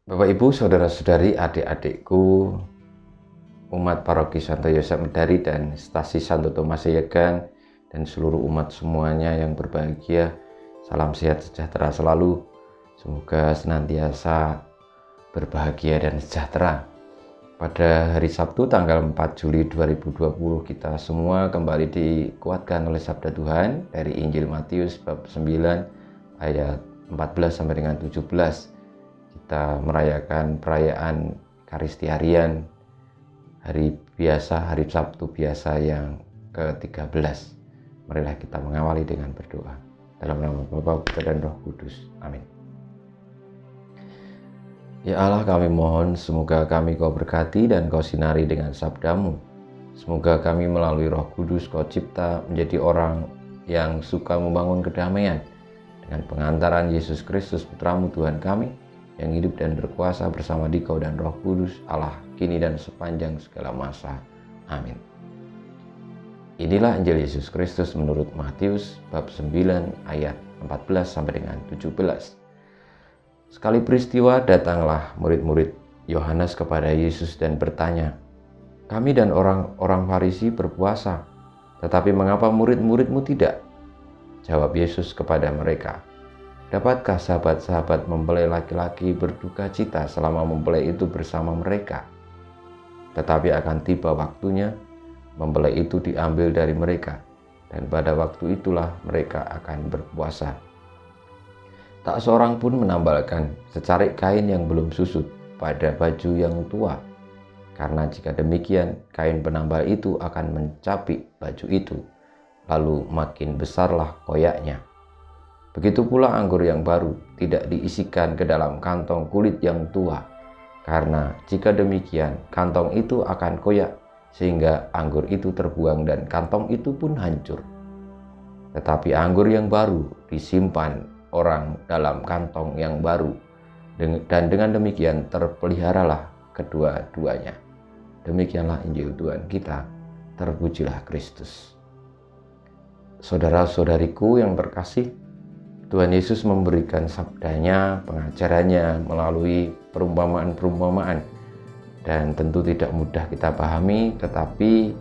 Bapak Ibu, saudara-saudari, adik-adikku, umat paroki Santo Yosef Medari dan stasi Santo Thomas Yegan, dan seluruh umat semuanya yang berbahagia, salam sehat sejahtera selalu. Semoga senantiasa berbahagia dan sejahtera. Pada hari Sabtu tanggal 4 Juli 2020 kita semua kembali dikuatkan oleh sabda Tuhan dari Injil Matius bab 9 ayat 14 sampai dengan 17. Kita merayakan perayaan Ekaristi Harian, hari biasa, hari Sabtu biasa yang ke-13. Marilah kita mengawali dengan berdoa. Dalam nama Bapa, Putra dan Roh Kudus. Amin. Ya Allah, kami mohon semoga kami Kau berkati dan Kau sinari dengan sabdamu. Semoga kami melalui Roh Kudus Kau cipta menjadi orang yang suka membangun kedamaian dengan pengantaran Yesus Kristus Putramu Tuhan kami, yang hidup dan berkuasa bersama Dikau dan Roh Kudus, Allah kini dan sepanjang segala masa. Amin. Inilah Injil Yesus Kristus menurut Matius bab 9 ayat 14 sampai dengan 17. Sekali peristiwa datanglah murid-murid Yohanes kepada Yesus dan bertanya, "Kami dan orang-orang Farisi berpuasa, tetapi mengapa murid-muridmu tidak?" Jawab Yesus kepada mereka, "Dapatkah sahabat-sahabat mempelai laki-laki berduka cita selama mempelai itu bersama mereka? Tetapi akan tiba waktunya, mempelai itu diambil dari mereka, dan pada waktu itulah mereka akan berpuasa. Tak seorang pun menambalkan secarik kain yang belum susut pada baju yang tua, karena jika demikian kain penambal itu akan mencapik baju itu, lalu makin besarlah koyaknya. Begitu pula anggur yang baru tidak diisikan ke dalam kantong kulit yang tua, karena jika demikian kantong itu akan koyak sehingga anggur itu terbuang dan kantong itu pun hancur. Tetapi anggur yang baru disimpan orang dalam kantong yang baru, dan dengan demikian terpeliharalah kedua-duanya." Demikianlah Injil Tuhan kita, terpujilah Kristus. Saudara-saudariku yang terkasih, Tuhan Yesus memberikan sabdanya, pengajarannya melalui perumpamaan-perumpamaan, dan tentu tidak mudah kita pahami, tetapi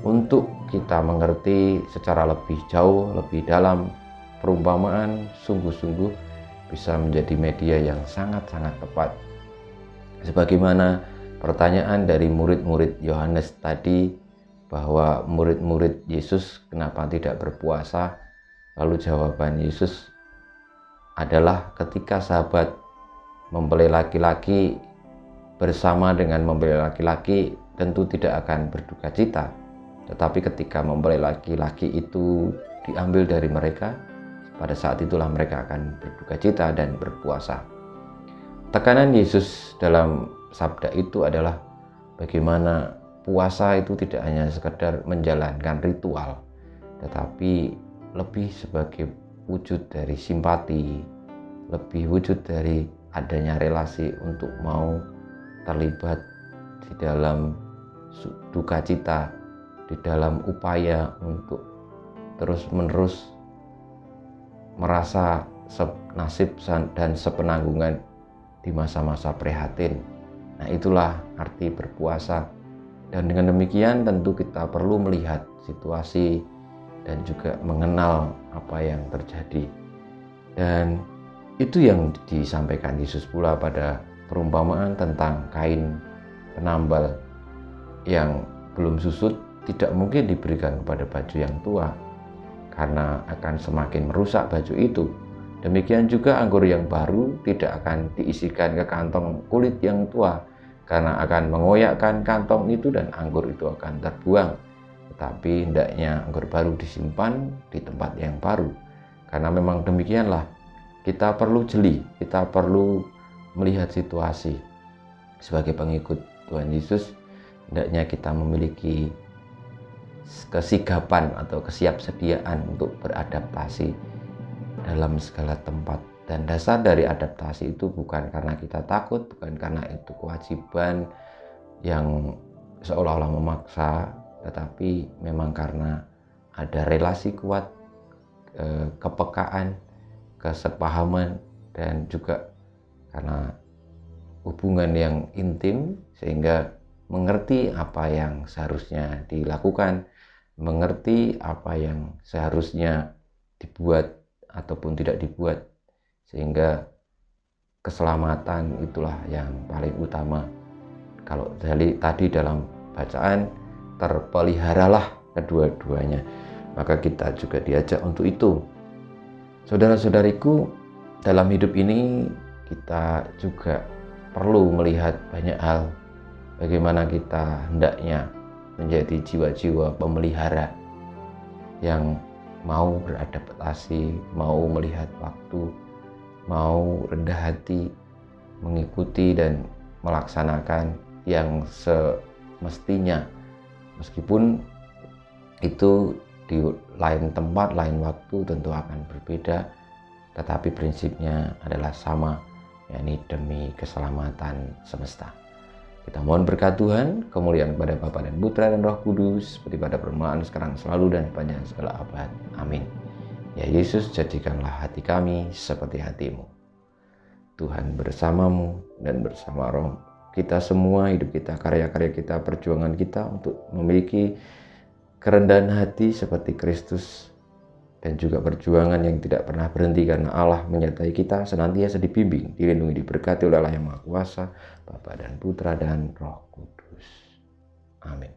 untuk kita mengerti secara lebih jauh, lebih dalam, perumpamaan sungguh-sungguh bisa menjadi media yang sangat-sangat tepat. Sebagaimana pertanyaan dari murid-murid Yohanes tadi, bahwa murid-murid Yesus kenapa tidak berpuasa, lalu jawaban Yesus adalah ketika sahabat mempelai laki-laki bersama dengan mempelai laki-laki tentu tidak akan berduka cita, tetapi ketika mempelai laki-laki itu diambil dari mereka, pada saat itulah mereka akan berduka cita dan berpuasa. Tekanan Yesus dalam sabda itu adalah bagaimana puasa itu tidak hanya sekedar menjalankan ritual, tetapi lebih sebagai wujud dari simpati, lebih wujud dari adanya relasi untuk mau terlibat di dalam duka cita, di dalam upaya untuk terus-menerus merasa nasib dan sepenanggungan di masa-masa prihatin. Nah, itulah arti berpuasa. Dan dengan demikian tentu kita perlu melihat situasi dan juga mengenal apa yang terjadi. Dan itu yang disampaikan Yesus pula pada perumpamaan tentang kain penambal yang belum susut tidak mungkin diberikan kepada baju yang tua, karena akan semakin merusak baju itu. Demikian juga anggur yang baru tidak akan diisikan ke kantong kulit yang tua, karena akan mengoyakkan kantong itu dan anggur itu akan terbuang. Tetapi hendaknya anggur baru disimpan di tempat yang baru. Karena memang demikianlah, kita perlu jeli, kita perlu melihat situasi. Sebagai pengikut Tuhan Yesus, hendaknya kita memiliki kesigapan atau kesiapsediaan untuk beradaptasi dalam segala tempat. Dan dasar dari adaptasi itu bukan karena kita takut, bukan karena itu kewajiban yang seolah-olah memaksa, tetapi memang karena ada relasi kuat, kepekaan, kesepahaman, dan juga karena hubungan yang intim sehingga mengerti apa yang seharusnya dilakukan, mengerti apa yang seharusnya dibuat ataupun tidak dibuat, sehingga keselamatan itulah yang paling utama. Kalau tadi dalam bacaan, terpeliharalah kedua-duanya, maka kita juga diajak untuk itu. Saudara-saudariku, dalam hidup ini kita juga perlu melihat banyak hal. Bagaimana kita hendaknya menjadi jiwa-jiwa pemelihara yang mau beradaptasi, mau melihat waktu, mau rendah hati, mengikuti dan melaksanakan yang semestinya. Meskipun itu di lain tempat, lain waktu tentu akan berbeda, tetapi prinsipnya adalah sama, yakni demi keselamatan semesta. Kita mohon berkat Tuhan, kemuliaan kepada Bapa dan Putra dan Roh Kudus, seperti pada permulaan, sekarang, selalu, dan sepanjang segala abad. Amin. Ya Yesus, jadikanlah hati kami seperti hati-Mu. Tuhan bersamamu dan bersama roh kita semua, hidup kita, karya-karya kita, perjuangan kita untuk memiliki kerendahan hati seperti Kristus, dan juga perjuangan yang tidak pernah berhenti karena Allah menyertai kita, senantiasa dibimbing, dilindungi, diberkati oleh Allah yang Maha Kuasa, Bapa dan Putra dan Roh Kudus. Amin.